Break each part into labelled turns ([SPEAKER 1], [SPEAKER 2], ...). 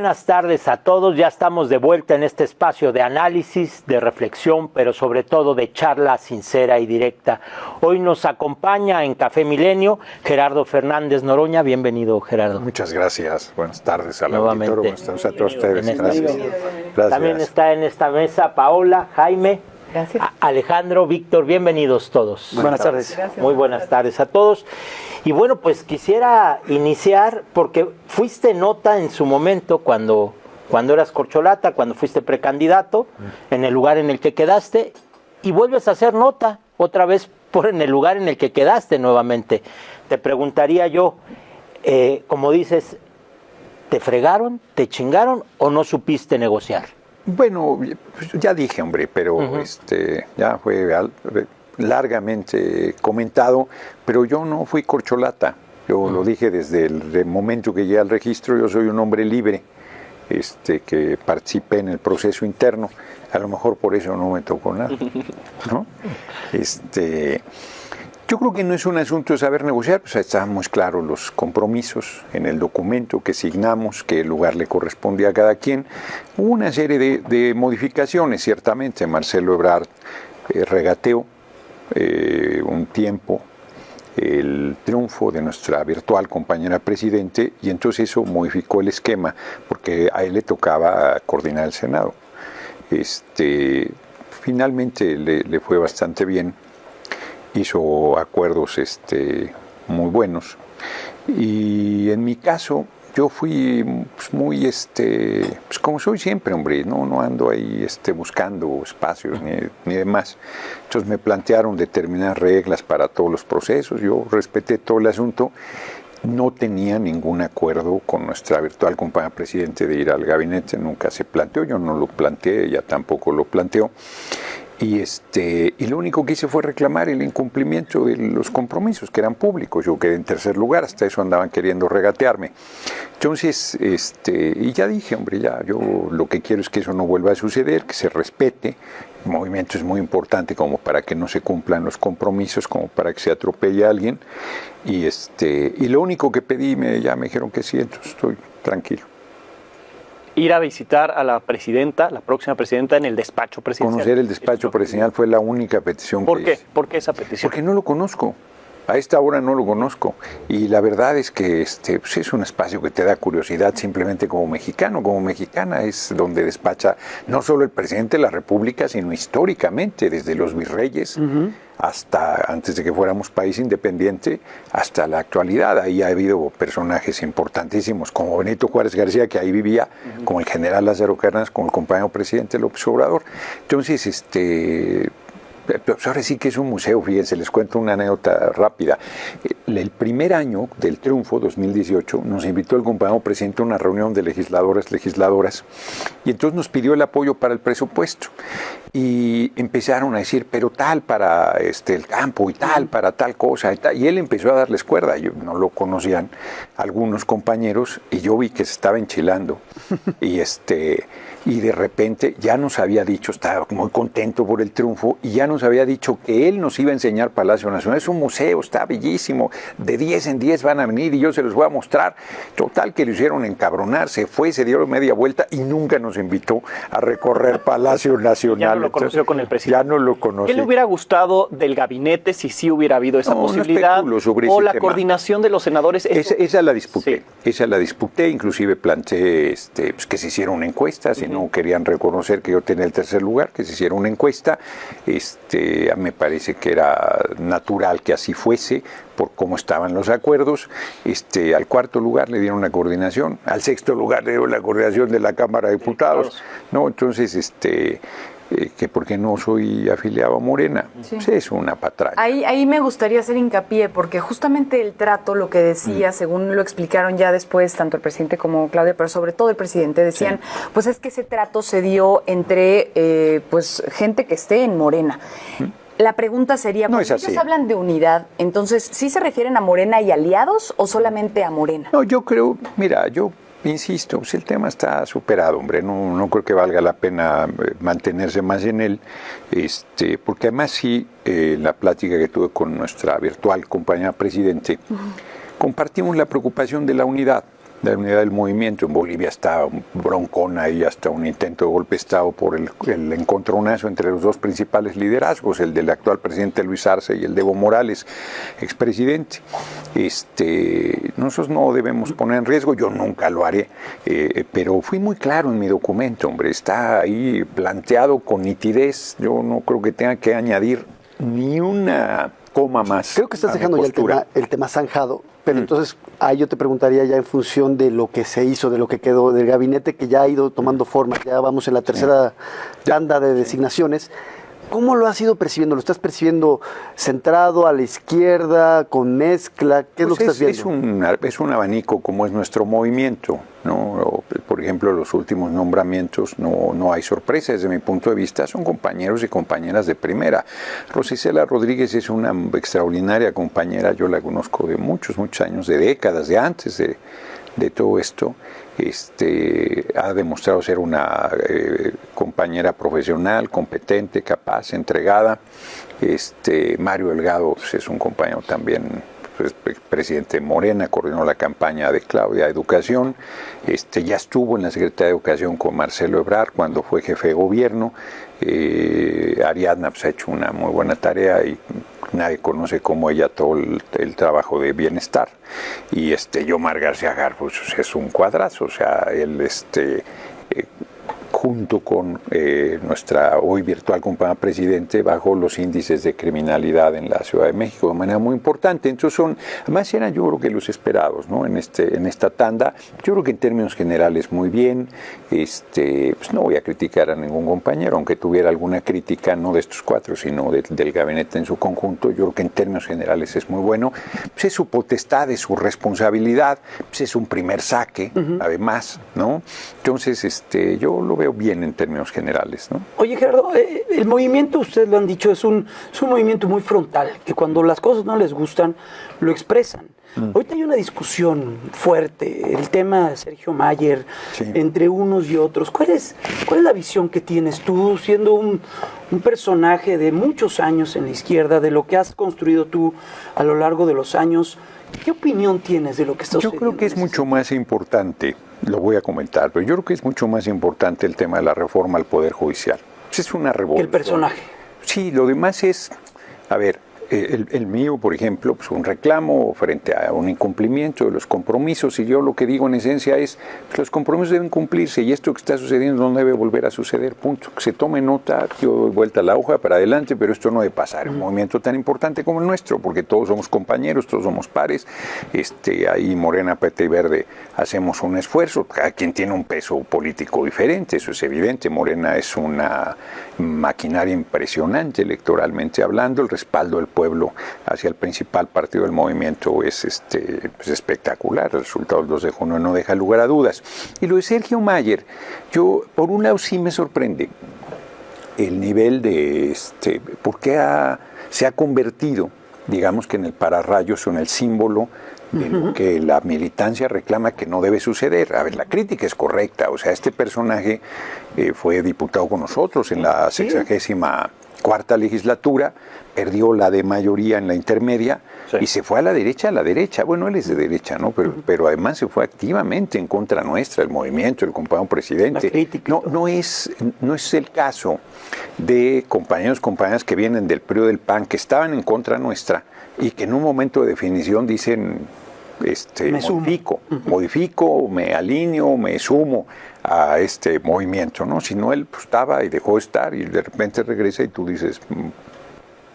[SPEAKER 1] buenas tardes a todos. Ya estamos de vuelta en este espacio de análisis, de reflexión, pero sobre todo de charla sincera y directa. Hoy nos acompaña en Café Milenio Gerardo Fernández Noroña. Bienvenido, Gerardo.
[SPEAKER 2] Muchas gracias. Buenas tardes al auditorio. Buenas tardes a todos ustedes. Gracias.
[SPEAKER 1] También está en esta mesa Paola, Jaime, Alejandro, Víctor. Bienvenidos todos.
[SPEAKER 3] Buenas tardes.
[SPEAKER 1] Muy buenas tardes a todos. Y bueno, pues quisiera iniciar porque fuiste nota en su momento cuando eras corcholata, cuando fuiste precandidato, en el lugar en el que quedaste, y vuelves a hacer nota otra vez en el lugar en el que quedaste nuevamente. Te preguntaría yo, como dices, ¿te fregaron, te chingaron o no supiste negociar?
[SPEAKER 2] Bueno, ya dije, hombre, pero ya fue largamente comentado, pero yo no fui corcholata. Yo lo dije desde el momento que llegué al registro. Yo soy un hombre libre, que participé en el proceso interno. A lo mejor por eso no me tocó nada, ¿no? Yo creo que no es un asunto de saber negociar, pues estaban muy claros los compromisos en el documento que signamos, qué lugar le corresponde a cada quien. Hubo una serie de modificaciones, ciertamente. Marcelo Ebrard regateó un tiempo el triunfo de nuestra virtual compañera presidente, y entonces eso modificó el esquema, porque a él le tocaba coordinar el Senado. Finalmente le fue bastante bien, hizo acuerdos muy buenos, y en mi caso yo fui muy, como soy siempre, hombre, no ando ahí buscando espacios ni demás. Entonces me plantearon determinadas reglas para todos los procesos, yo respeté todo el asunto. No tenía ningún acuerdo con nuestra virtual compañera presidente de ir al gabinete, nunca se planteó, yo no lo planteé, ella tampoco lo planteó. Y lo único que hice fue reclamar el incumplimiento de los compromisos, que eran públicos. Yo quedé en tercer lugar, hasta eso andaban queriendo regatearme. Entonces, y ya dije, hombre, yo lo que quiero es que eso no vuelva a suceder, que se respete. El movimiento es muy importante como para que no se cumplan los compromisos, como para que se atropelle a alguien. Y lo único que pedí, ya me dijeron que sí, entonces estoy tranquilo.
[SPEAKER 3] Ir a visitar a la presidenta, la próxima presidenta, en el despacho presidencial.
[SPEAKER 2] Conocer el despacho presidencial fue la única petición que hice.
[SPEAKER 3] ¿Por qué? ¿Por qué esa petición?
[SPEAKER 2] Porque no lo conozco. A esta hora no lo conozco. Y la verdad es que pues es un espacio que te da curiosidad simplemente como mexicano, como mexicana. Es donde despacha no solo el presidente de la República, sino históricamente, desde los virreyes hasta antes de que fuéramos país independiente, hasta la actualidad. Ahí ha habido personajes importantísimos, como Benito Juárez García, que ahí vivía, como el general Lázaro Cárdenas, como el compañero presidente López Obrador. Entonces, pues ahora sí que es un museo, fíjense, les cuento una anécdota rápida. El primer año del triunfo, 2018, nos invitó el compañero presidente a una reunión de legisladoras, y entonces nos pidió el apoyo para el presupuesto. Y empezaron a decir, pero tal para el campo, y tal para tal cosa, y él empezó a darles cuerda. Yo no lo conocían algunos compañeros, y yo vi que se estaba enchilando. Y de repente ya nos había dicho, estaba muy contento por el triunfo, y ya nos había dicho que él nos iba a enseñar Palacio Nacional. Es un museo, está bellísimo, de 10 en 10 van a venir y yo se los voy a mostrar. Total que lo hicieron encabronar, se fue, se dio media vuelta y nunca nos invitó a recorrer Palacio Nacional.
[SPEAKER 3] Ya no lo conoció con el presidente.
[SPEAKER 2] Ya no lo conocí.
[SPEAKER 3] ¿Qué le hubiera gustado del gabinete si sí hubiera habido esa posibilidad? O la coordinación de los senadores.
[SPEAKER 2] Esa la disputé, inclusive planteé pues que se hiciera una encuesta, si no querían reconocer que yo tenía el tercer lugar, que se hiciera una encuesta. Me parece que era natural que así fuese, por cómo estaban los acuerdos. Al cuarto lugar le dieron la coordinación, al sexto lugar le dieron la coordinación de la Cámara de Diputados, ¿no? Entonces, que porque no soy afiliado a Morena, pues es una patraña.
[SPEAKER 4] Ahí me gustaría hacer hincapié, porque justamente el trato, lo que decía, según lo explicaron ya después, tanto el presidente como Claudia, pero sobre todo el presidente, decían, pues es que ese trato se dio entre pues gente que esté en Morena. La pregunta sería, cuando ellos hablan de unidad, entonces, ¿sí se refieren a Morena y aliados o solamente a Morena?
[SPEAKER 2] No, yo creo, mira, insisto, pues el tema está superado, hombre, no creo que valga la pena mantenerse más en él, porque además sí, la plática que tuve con nuestra virtual compañera presidente, compartimos la preocupación de la unidad. la unidad del movimiento. En Bolivia está un broncón ahí, hasta un intento de golpe de Estado por el encontronazo entre los dos principales liderazgos, el del actual presidente Luis Arce y el de Evo Morales, expresidente. Nosotros no debemos poner en riesgo, yo nunca lo haré, pero fui muy claro en mi documento, hombre, está ahí planteado con nitidez, yo no creo que tenga que añadir ni una coma más.
[SPEAKER 5] Creo que estás dejando ya el tema zanjado, pero entonces ahí yo te preguntaría ya en función de lo que se hizo, de lo que quedó del gabinete que ya ha ido tomando forma, ya vamos en la tercera tanda de designaciones. ¿Cómo lo has ido percibiendo? ¿Lo estás percibiendo centrado, a la izquierda, con mezcla? ¿Qué es lo que estás viendo?
[SPEAKER 2] Es un abanico como es nuestro movimiento, ¿no? Por ejemplo, los últimos nombramientos no hay sorpresa desde mi punto de vista, son compañeros y compañeras de primera. Rosicela Rodríguez es una extraordinaria compañera, yo la conozco de muchos años, de décadas, de antes de todo esto. Ha demostrado ser una compañera profesional, competente, capaz, entregada. Mario Delgado pues, es un compañero también, pues, presidente de Morena, coordinó la campaña de Claudia de Educación, ya estuvo en la Secretaría de Educación con Marcelo Ebrard cuando fue jefe de gobierno. Ariadna pues, ha hecho una muy buena tarea y nadie conoce como ella todo el trabajo de bienestar. Y Yomar García Harfuch pues, es un cuadrazo, o sea, él junto con nuestra hoy virtual compañera presidente, bajó los índices de criminalidad en la Ciudad de México de manera muy importante. Entonces además eran yo creo que los esperados, ¿no? En esta tanda, yo creo que en términos generales muy bien. Pues no voy a criticar a ningún compañero, aunque tuviera alguna crítica, no de estos cuatro, sino del gabinete en su conjunto. Yo creo que en términos generales es muy bueno. Pues es su potestad, es su responsabilidad, pues es un primer saque, además, ¿no? Entonces, yo lo veo bien en términos generales, ¿no?
[SPEAKER 6] Oye, Gerardo, el movimiento, ustedes lo han dicho, es un movimiento muy frontal, que cuando las cosas no les gustan, lo expresan. Ahorita hay una discusión fuerte, el tema de Sergio Mayer, entre unos y otros. ¿Cuál es la visión que tienes tú, siendo un personaje de muchos años en la izquierda, de lo que has construido tú a lo largo de los años? ¿Qué opinión tienes de lo que está sucediendo?
[SPEAKER 2] Yo creo que es mucho más importante, lo voy a comentar, pero yo creo que es mucho más importante el tema de la reforma al Poder Judicial. Es una revolución.
[SPEAKER 6] El personaje.
[SPEAKER 2] Sí, lo demás es, a ver, el mío, por ejemplo, pues un reclamo frente a un incumplimiento de los compromisos, y yo lo que digo en esencia es que los compromisos deben cumplirse y esto que está sucediendo no debe volver a suceder, punto. Que se tome nota, yo doy vuelta a la hoja para adelante, pero esto no debe pasar en un movimiento tan importante como el nuestro, porque todos somos compañeros, todos somos pares. Ahí Morena, PT y Verde hacemos un esfuerzo, cada quien tiene un peso político diferente, eso es evidente. Morena es una maquinaria impresionante electoralmente hablando, el respaldo del pueblo hacia el principal partido del movimiento es pues espectacular. El resultado del 2 de junio no deja lugar a dudas. Y lo de Sergio Mayer, yo por un lado sí me sorprende el nivel de por qué se ha convertido, digamos que en el pararrayos o en el símbolo de lo que la militancia reclama que no debe suceder. A ver, la crítica es correcta, o sea, este personaje fue diputado con nosotros en la 64ª legislatura, perdió la de mayoría en la intermedia y se fue a la derecha. Bueno, él es de derecha, ¿no? Pero además se fue activamente en contra nuestra, el movimiento, el compañero presidente. No es el caso de compañeras que vienen del periodo del PAN, que estaban en contra nuestra y que en un momento de definición dicen modifico, me alineo, me sumo a este movimiento, ¿no? Si no, él pues, estaba y dejó de estar y de repente regresa y tú dices,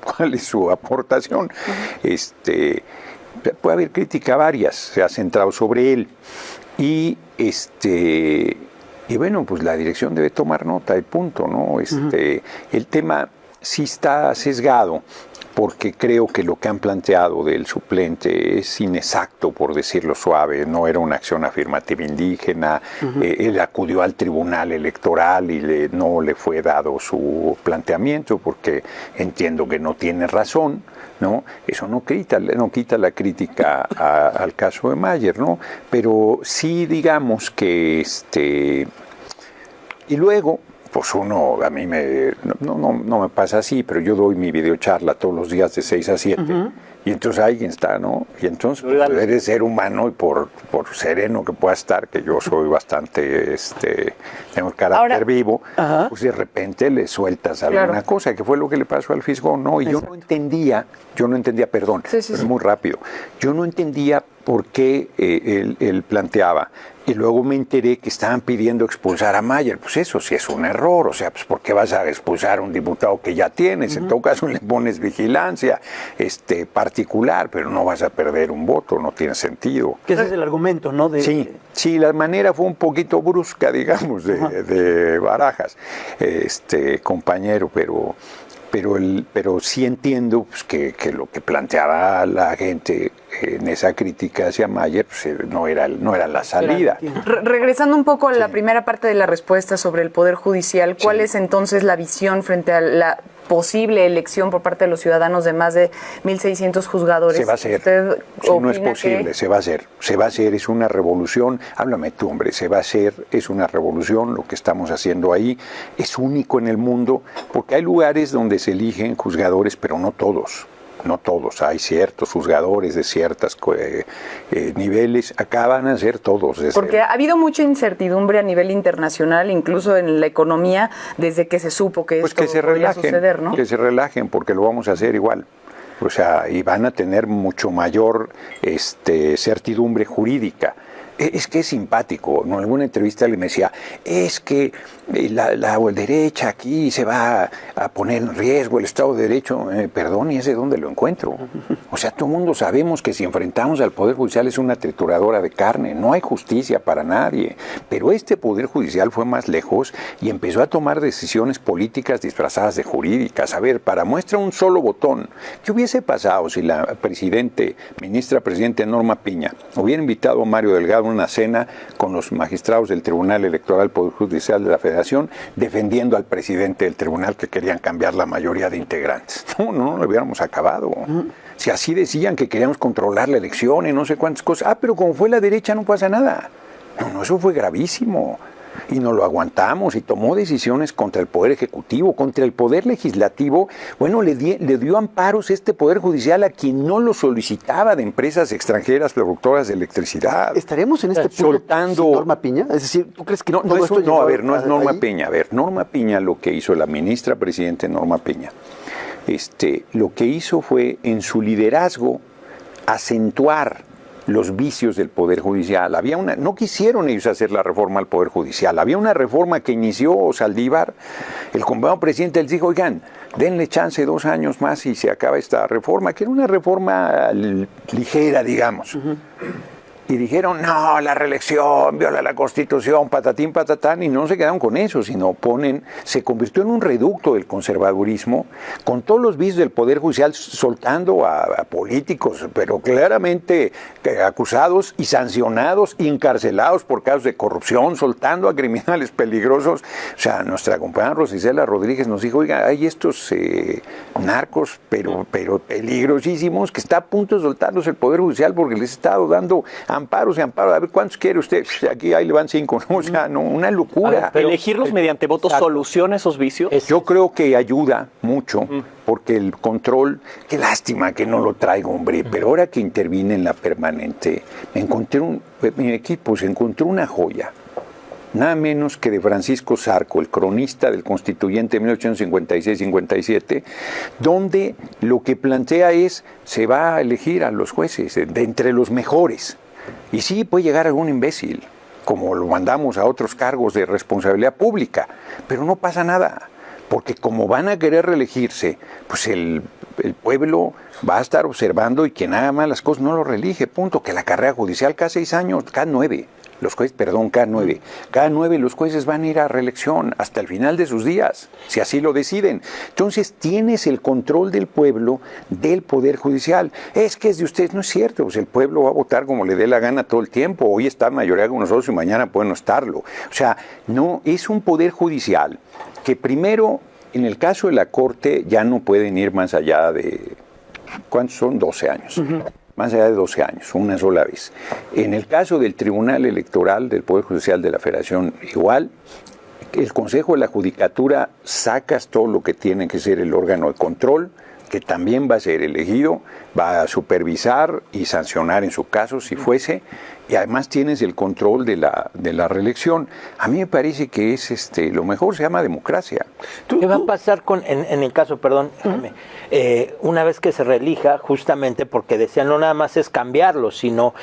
[SPEAKER 2] ¿cuál es su aportación? Puede haber crítica varias, se ha centrado sobre él y bueno, pues la dirección debe tomar nota y punto, ¿no? El tema sí está sesgado, porque creo que lo que han planteado del suplente es inexacto, por decirlo suave. No era una acción afirmativa indígena, él acudió al tribunal electoral y no le fue dado su planteamiento, porque entiendo que no tiene razón, ¿no? Eso no quita la crítica al caso de Mayer, ¿no? Pero sí digamos que y luego, pues uno, a mí no me pasa así, pero yo doy mi videocharla todos los días de 6 a 7. Y entonces alguien está, ¿no? Y entonces pues, eres ser humano y por sereno que pueda estar, que yo soy bastante, tengo carácter vivo, pues de repente le sueltas alguna cosa, que fue lo que le pasó al Fisgón, ¿no? Y yo no entendía, perdón, pero muy rápido, yo no entendía por qué él planteaba. Y luego me enteré que estaban pidiendo expulsar a Mayer. Pues eso sí es un error. O sea, pues ¿por qué vas a expulsar a un diputado que ya tienes? En todo caso le pones vigilancia particular, pero no vas a perder un voto, no tiene sentido.
[SPEAKER 6] Que ese es el argumento, ¿no?
[SPEAKER 2] Sí, la manera fue un poquito brusca, digamos, de Barajas, compañero, pero sí entiendo pues, que lo que planteaba la gente en esa crítica hacia Mayer pues, no era la salida.
[SPEAKER 4] Regresando un poco a la primera parte de la respuesta sobre el Poder Judicial, ¿cuál es entonces la visión frente a la posible elección por parte de los ciudadanos de más de 1.600 juzgadores?
[SPEAKER 2] Se va a hacer. Si no es posible, se va a hacer. Se va a hacer, es una revolución. Háblame tú, hombre, se va a hacer, es una revolución lo que estamos haciendo ahí. Es único en el mundo, porque hay lugares donde se eligen juzgadores, pero no todos. No todos, hay ciertos juzgadores de ciertos niveles, acá van a ser todos.
[SPEAKER 4] Porque ha habido mucha incertidumbre a nivel internacional, incluso en la economía, desde que se supo que esto podría suceder, ¿no?
[SPEAKER 2] Que se relajen, porque lo vamos a hacer igual. O sea, y van a tener mucho mayor certidumbre jurídica. Es que es simpático. En alguna entrevista le me decía, es que la derecha aquí se va a poner en riesgo el Estado de Derecho. Perdón, ¿y ese dónde lo encuentro? O sea, todo el mundo sabemos que si enfrentamos al Poder Judicial es una trituradora de carne. No hay justicia para nadie. Pero este Poder Judicial fue más lejos y empezó a tomar decisiones políticas disfrazadas de jurídicas. A ver, para muestra un solo botón. ¿Qué hubiese pasado si la ministra presidente Norma Piña hubiera invitado a Mario Delgado a una cena con los magistrados del Tribunal Electoral Poder Judicial de la Federación defendiendo al presidente del tribunal que querían cambiar la mayoría de integrantes? No lo hubiéramos acabado. Si así decían que queríamos controlar la elección y no sé cuántas cosas. Pero como fue la derecha no pasa nada. No, eso fue gravísimo. Y nos lo aguantamos y tomó decisiones contra el Poder Ejecutivo, contra el Poder Legislativo. Bueno, le dio amparos este Poder Judicial a quien no lo solicitaba, de empresas extranjeras productoras de electricidad.
[SPEAKER 5] ¿Estaremos en este punto
[SPEAKER 2] soltando
[SPEAKER 5] sin Norma Piña? Es decir, ¿tú crees que
[SPEAKER 2] no es Norma Piña? A ver, Norma Piña, lo que hizo la ministra presidente Norma Piña, lo que hizo fue en su liderazgo acentuar los vicios del Poder Judicial. No quisieron ellos hacer la reforma al Poder Judicial. Había una reforma que inició Saldívar. El compañero presidente les dijo, oigan, denle chance 2 años más y se acaba esta reforma, que era una reforma ligera, digamos. Y dijeron, no, la reelección viola la Constitución, patatín, patatán, y no se quedaron con eso, sino se convirtió en un reducto del conservadurismo, con todos los vicios del Poder Judicial, soltando a políticos, pero claramente acusados y sancionados y encarcelados por casos de corrupción, soltando a criminales peligrosos. O sea, nuestra compañera Rosicela Rodríguez nos dijo, oiga, hay estos narcos, pero peligrosísimos, que está a punto de soltarlos el Poder Judicial porque les está dando amparos y amparos. A ver, ¿cuántos quiere usted? Aquí ahí le van 5, ¿no? O sea, no, una locura.
[SPEAKER 3] Ver, ¿elegirlos mediante votos soluciona esos vicios?
[SPEAKER 2] Yo creo que ayuda mucho, porque el control, qué lástima que no lo traigo, hombre, pero ahora que intervine en la permanente, mi equipo se encontró una joya. Nada menos que de Francisco Zarco, el cronista del Constituyente de 1856-57, donde lo que plantea es, se va a elegir a los jueces de entre los mejores. Y sí, puede llegar algún imbécil, como lo mandamos a otros cargos de responsabilidad pública, pero no pasa nada, porque como van a querer reelegirse, pues el pueblo va a estar observando y quien haga malas cosas no lo reelige, punto, que la carrera judicial cada 6 años, cada 9. Cada 9 los jueces van a ir a reelección hasta el final de sus días, si así lo deciden. Entonces tienes el control del pueblo, del Poder Judicial. Es que es de ustedes, no es cierto, pues el pueblo va a votar como le dé la gana todo el tiempo. Hoy está mayoría con nosotros y mañana puede no estarlo. O sea, no, es un Poder Judicial que primero, en el caso de la Corte, ya no pueden ir más allá de, ¿cuántos son? 12 años. Más allá de 12 años, una sola vez. En el caso del Tribunal Electoral del Poder Judicial de la Federación, igual, el Consejo de la Judicatura sacas todo lo que tiene que ser el órgano de control, que también va a ser elegido, va a supervisar y sancionar en su caso si fuese, y además tienes el control de la reelección. A mí me parece que es lo mejor, se llama democracia.
[SPEAKER 1] ¿Qué va a pasar en el caso, perdón, una vez que se reelija, justamente porque decían no nada más es cambiarlo, sino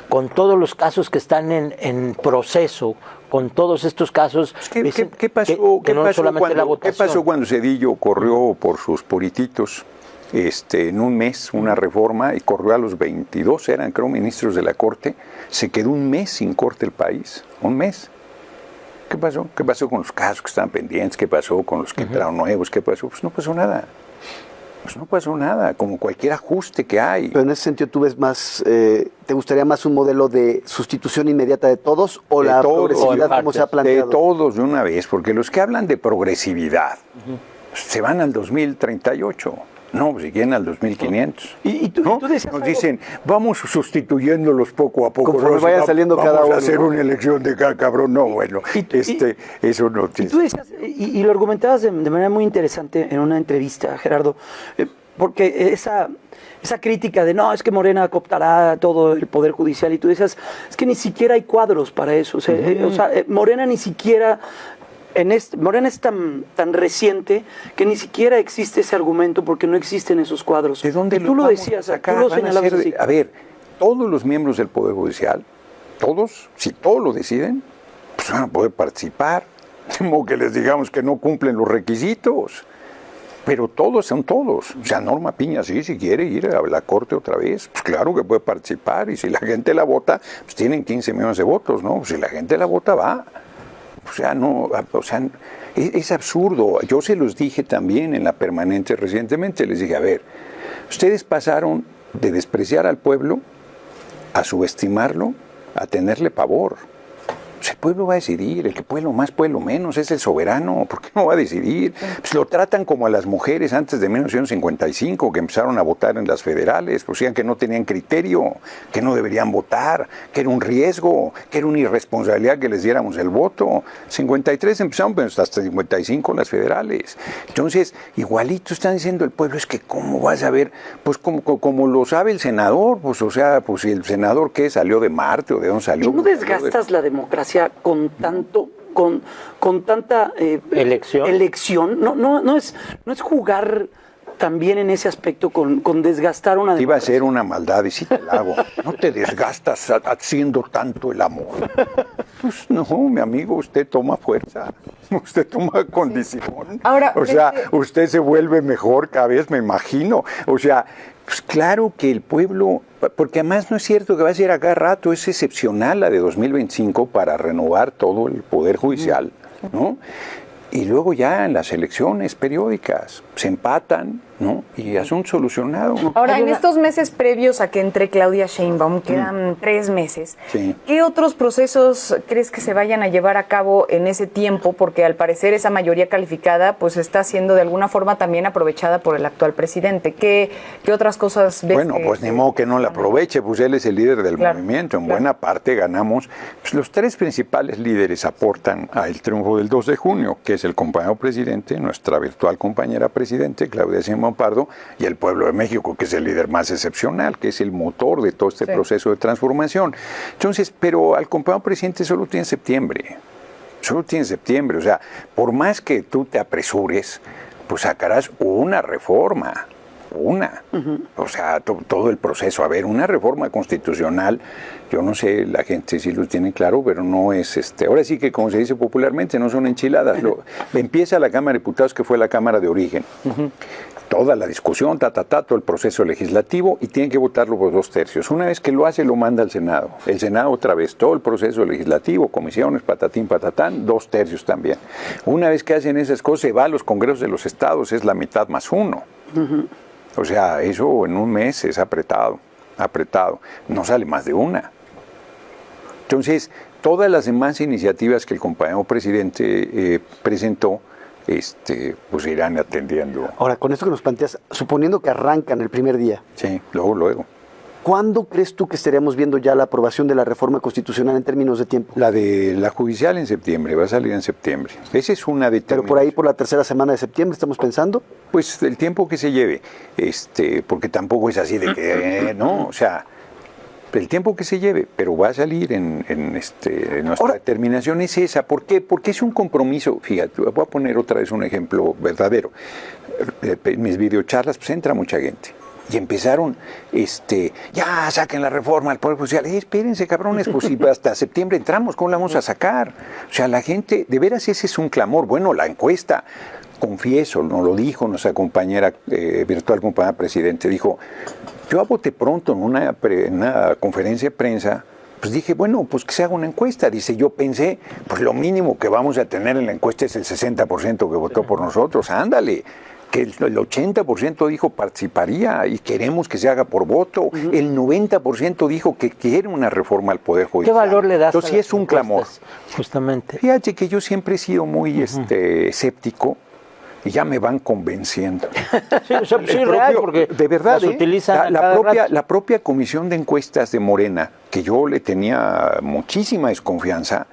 [SPEAKER 1] con todos los casos que están en proceso, con todos estos casos?
[SPEAKER 2] ¿Qué pasó cuando Zedillo corrió por sus purititos? En un mes una reforma y corrió a los 22, eran creo ministros de la Corte, se quedó un mes sin corte el país, un mes. ¿Qué pasó? ¿Qué pasó con los casos que estaban pendientes? ¿Qué pasó con los que entraron nuevos? ¿Qué pasó? Pues no pasó nada. Pues no pasó nada, como cualquier ajuste que hay.
[SPEAKER 5] Pero en ese sentido, ¿tú ves más, te gustaría más un modelo de sustitución inmediata de todos o
[SPEAKER 2] de
[SPEAKER 5] la
[SPEAKER 2] todos,
[SPEAKER 5] progresividad como se ha planteado?
[SPEAKER 2] De todos de una vez, porque los que hablan de progresividad se van al 2038. No, pues si quieren al 2500.
[SPEAKER 6] Y tú decías
[SPEAKER 2] nos dicen, vamos sustituyéndolos poco a poco.
[SPEAKER 5] Conforme vaya saliendo cada uno.
[SPEAKER 2] Vamos a hacer una elección de cada cabrón. No, bueno, eso no.
[SPEAKER 6] Y tú decías, y lo argumentabas de manera muy interesante en una entrevista, Gerardo, porque esa crítica de no, es que Morena cooptará todo el Poder Judicial, y tú decías, es que ni siquiera hay cuadros para eso. O sea, Morena ni siquiera... Morena es tan reciente que ni siquiera existe ese argumento porque no existen esos cuadros.
[SPEAKER 2] ¿De dónde
[SPEAKER 6] tú lo decías, tú lo señalabas así.
[SPEAKER 2] A ver, todos los miembros del Poder Judicial, todos, si todos lo deciden, pues van a poder participar. Como que les digamos que no cumplen los requisitos. Pero todos son todos. O sea, Norma Piña, sí, si quiere ir a la Corte otra vez, pues claro que puede participar. Y si la gente la vota, pues tienen 15 millones de votos, ¿no? Si la gente la vota, va. Es absurdo. Yo se los dije también en la permanente recientemente. Les dije, a ver, ustedes pasaron de despreciar al pueblo a subestimarlo, a tenerle pavor. Pues el pueblo va a decidir, el que pueblo más, pueblo menos, es el soberano, ¿por qué no va a decidir? Pues lo tratan como a las mujeres antes de 1955, que empezaron a votar en las federales, pues decían que no tenían criterio, que no deberían votar, que era un riesgo, que era una irresponsabilidad que les diéramos el voto. 53 empezaron, pero hasta 55 las federales. Entonces, igualito están diciendo el pueblo, es que ¿cómo vas a ver? Pues como lo sabe el senador, pues o sea, pues si el senador ¿qué? ¿Salió de Marte o de dónde salió?
[SPEAKER 6] ¿Y no desgastas la democracia con tanta elección? No es jugar también en ese aspecto con desgastar una democracia.
[SPEAKER 2] Iba a ser una maldad y sí te la hago. No te desgastas haciendo tanto el amor. Pues no, mi amigo, usted toma fuerza, usted toma condición.
[SPEAKER 4] Ahora,
[SPEAKER 2] o sea, usted se vuelve mejor cada vez, me imagino. O sea, pues claro que el pueblo, porque además no es cierto que va a ser a cada rato, es excepcional la de 2025 para renovar todo el Poder Judicial, ¿no? Y luego ya en las elecciones periódicas se empatan, ¿no? Y asunto solucionado.
[SPEAKER 4] Ahora, en estos meses previos a que entre Claudia Sheinbaum, quedan 3 meses,
[SPEAKER 2] sí.
[SPEAKER 4] ¿Qué otros procesos crees que se vayan a llevar a cabo en ese tiempo? Porque al parecer esa mayoría calificada pues está siendo de alguna forma también aprovechada por el actual presidente. ¿Qué otras cosas ves?
[SPEAKER 2] Bueno, pues ni modo que no la aproveche, pues él es el líder del movimiento. En buena parte ganamos. Pues los 3 principales líderes aportan al triunfo del 2 de junio, que es el compañero presidente, nuestra virtual compañera presidente, Claudia Sheinbaum Pardo, y el pueblo de México, que es el líder más excepcional, que es el motor de todo este proceso de transformación. Entonces, pero al compañero presidente solo tiene septiembre. O sea, por más que tú te apresures, pues sacarás una reforma. O sea, todo el proceso. A ver, una reforma constitucional, yo no sé, la gente sí lo tiene claro, pero no es ahora sí que, como se dice popularmente, no son enchiladas. Empieza la Cámara de Diputados, que fue la Cámara de origen. Toda la discusión, todo el proceso legislativo, y tienen que votarlo por 2/3. Una vez que lo hace, lo manda al Senado. El Senado otra vez, todo el proceso legislativo, comisiones, patatín, patatán, 2/3 también. Una vez que hacen esas cosas, se va a los congresos de los estados, es la mitad más 1. O sea, eso en un mes es apretado. No sale más de una. Entonces, todas las demás iniciativas que el compañero presidente presentó, pues irán atendiendo.
[SPEAKER 5] Ahora, con esto que nos planteas, suponiendo que arrancan el primer día.
[SPEAKER 2] Sí, luego.
[SPEAKER 5] ¿Cuándo crees tú que estaríamos viendo ya la aprobación de la reforma constitucional en términos de tiempo?
[SPEAKER 2] La de la judicial en septiembre, va a salir en septiembre. Esa es una determinación.
[SPEAKER 5] Pero por ahí, por la tercera semana de septiembre, ¿estamos pensando?
[SPEAKER 2] Pues el tiempo que se lleve, porque tampoco es así de que, ¿no? O sea, el tiempo que se lleve, pero va a salir en nuestra determinación es esa. ¿Por qué? Porque es un compromiso. Fíjate, voy a poner otra vez un ejemplo verdadero. En mis videocharlas, pues entra mucha gente. Y empezaron, ya saquen la reforma al Poder Judicial. Espérense, cabrones, pues si hasta septiembre entramos, ¿cómo la vamos a sacar? O sea, la gente, de veras ese es un clamor. Bueno, la encuesta, confieso, nos lo dijo nuestra compañera, virtual compañera presidente, dijo, yo a bote pronto en una conferencia de prensa, pues dije, bueno, pues que se haga una encuesta. Dice, yo pensé, pues lo mínimo que vamos a tener en la encuesta es el 60% que votó por nosotros. Ándale. Que el 80% dijo participaría y queremos que se haga por voto. El 90% dijo que quiere una reforma al Poder Judicial.
[SPEAKER 1] ¿Qué valor le das?
[SPEAKER 2] Entonces sí es un clamor.
[SPEAKER 1] Justamente.
[SPEAKER 2] Fíjate que yo siempre he sido muy escéptico y ya me van convenciendo.
[SPEAKER 1] Sí, real, porque
[SPEAKER 2] de verdad,
[SPEAKER 1] las utilizan
[SPEAKER 2] la propia comisión de encuestas de Morena, que yo le tenía muchísima desconfianza,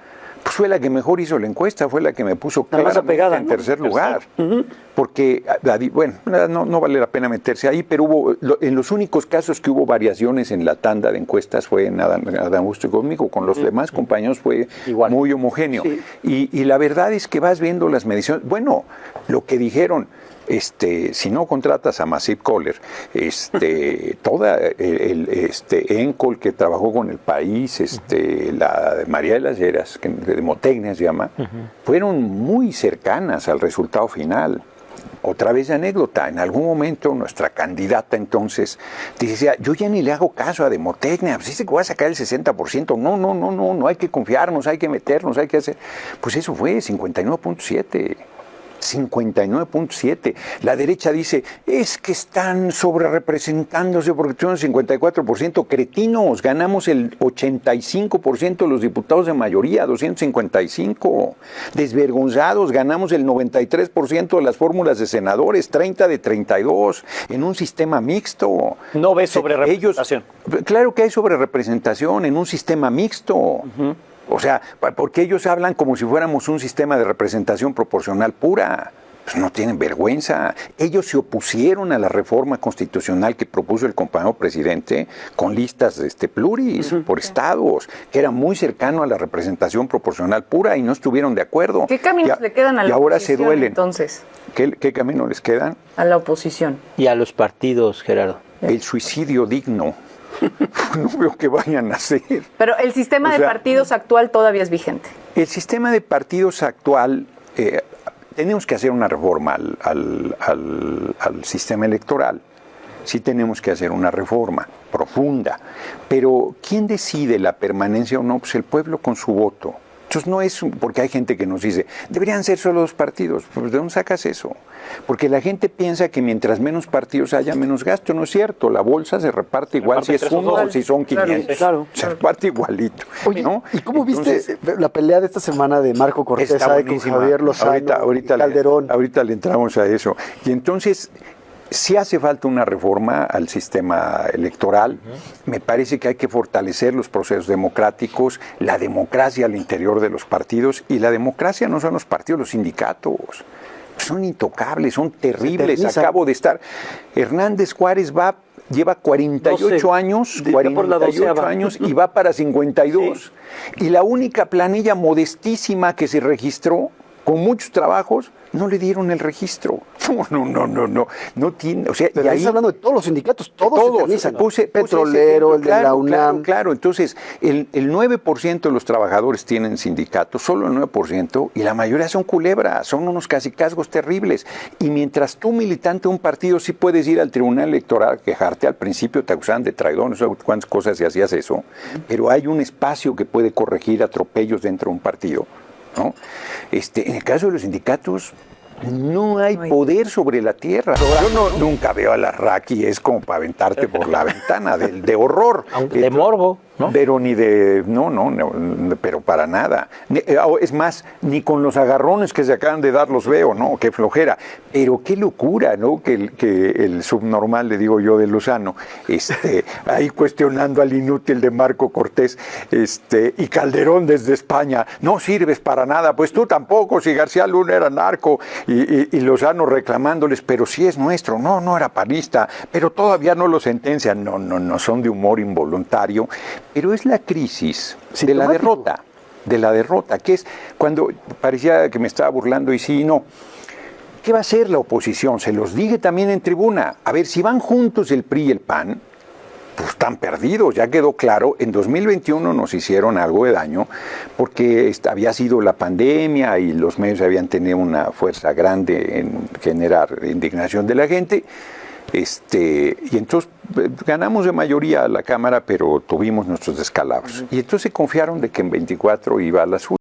[SPEAKER 2] pues fue la que mejor hizo la encuesta, fue la que me puso claramente en tercer lugar. Porque, bueno, no vale la pena meterse ahí, pero en los únicos casos que hubo variaciones en la tanda de encuestas fue en Adán Augusto y conmigo, con los demás compañeros fue igual, muy homogéneo. Sí. Y la verdad es que vas viendo las mediciones, bueno, lo que dijeron, si no contratas a Massive Caller, toda Encol que trabajó con El País, la de María de las Lleras, que de Motecnia se llama, fueron muy cercanas al resultado final. Otra vez de anécdota, en algún momento nuestra candidata entonces decía, yo ya ni le hago caso a Demotecnia, pues dice que voy a sacar el 60%, no hay que confiarnos, hay que meternos, hay que hacer, pues eso fue 59.7%. 59.7. La derecha dice, es que están sobrerepresentándose porque tuvieron 54%. Cretinos, ganamos el 85% de los diputados de mayoría, 255. Desvergonzados, ganamos el 93% de las fórmulas de senadores, 30 de 32, en un sistema mixto.
[SPEAKER 3] No ves sobrerepresentación.
[SPEAKER 2] Claro que hay sobrerepresentación en un sistema mixto. O sea, porque ellos hablan como si fuéramos un sistema de representación proporcional pura. Pues no tienen vergüenza. Ellos se opusieron a la reforma constitucional que propuso el compañero presidente con listas pluris por estados, que era muy cercano a la representación proporcional pura y no estuvieron de acuerdo.
[SPEAKER 4] ¿Qué caminos le quedan a la oposición? Y ahora se duelen. Entonces,
[SPEAKER 2] ¿Qué caminos les quedan?
[SPEAKER 4] A la oposición.
[SPEAKER 1] Y a los partidos, Gerardo.
[SPEAKER 2] El suicidio digno. No veo que vayan a hacer.
[SPEAKER 4] Pero el sistema de partidos actual todavía es vigente.
[SPEAKER 2] El sistema de partidos actual, tenemos que hacer una reforma al sistema electoral. Sí tenemos que hacer una reforma profunda. Pero ¿quién decide la permanencia o no? Pues el pueblo con su voto. Entonces no es porque hay gente que nos dice, deberían ser solo 2 partidos. Pues ¿de dónde sacas eso? Porque la gente piensa que mientras menos partidos haya, menos gasto. No es cierto. La bolsa se reparte igual si es uno o si son 500.
[SPEAKER 5] Claro.
[SPEAKER 2] Se reparte igualito.
[SPEAKER 5] Oye,
[SPEAKER 2] ¿no?
[SPEAKER 5] ¿Y cómo viste la pelea de esta semana de Marco Cortés con Javier Lozano
[SPEAKER 2] ahorita
[SPEAKER 5] y Calderón?
[SPEAKER 2] Ahorita le entramos a eso. Y entonces, sí hace falta una reforma al sistema electoral. Me parece que hay que fortalecer los procesos democráticos, la democracia al interior de los partidos. Y la democracia no son los partidos, los sindicatos. Son intocables, son terribles. Acabo de estar. Hernández Juárez lleva 48 años y va para 52. Sí. Y la única planilla modestísima que se registró, con muchos trabajos, no le dieron el registro. No tiene, o sea,
[SPEAKER 5] pero ahí está hablando de todos los sindicatos, todos
[SPEAKER 2] puse
[SPEAKER 5] Petrolero, el de la UNAM.
[SPEAKER 2] Claro, entonces el 9% de los trabajadores tienen sindicatos, solo el 9%, y la mayoría son culebras, son unos cacicazgos terribles. Y mientras tú, militante de un partido, sí puedes ir al tribunal electoral a quejarte, al principio te acusaban de traidor, no sé cuántas cosas si hacías eso, pero hay un espacio que puede corregir atropellos dentro de un partido, ¿no? En el caso de los sindicatos, no hay poder sobre la tierra. Yo nunca veo a la RAC y es como para aventarte por la ventana de horror.
[SPEAKER 1] De morbo. ¿no?
[SPEAKER 2] Pero ni de... No, pero para nada. Es más, ni con los agarrones que se acaban de dar los veo, ¿no? Qué flojera. Pero qué locura, ¿no? Que el subnormal, le digo yo, de Lozano, ahí cuestionando al inútil de Marco Cortés, y Calderón desde España, no sirves para nada, pues tú tampoco, si García Luna era narco, y Lozano reclamándoles, pero si es nuestro, no era panista, pero todavía no lo sentencian, no, son de humor involuntario, pero es la crisis de la derrota, que es cuando parecía que me estaba burlando y sí y no. ¿Qué va a hacer la oposición? Se los dije también en tribuna. A ver, si van juntos el PRI y el PAN, pues están perdidos, ya quedó claro. En 2021 nos hicieron algo de daño porque había sido la pandemia y los medios habían tenido una fuerza grande en generar indignación de la gente. Y entonces ganamos de mayoría a la Cámara, pero tuvimos nuestros descalabros. Y entonces se confiaron de que en 24 iba a la suya.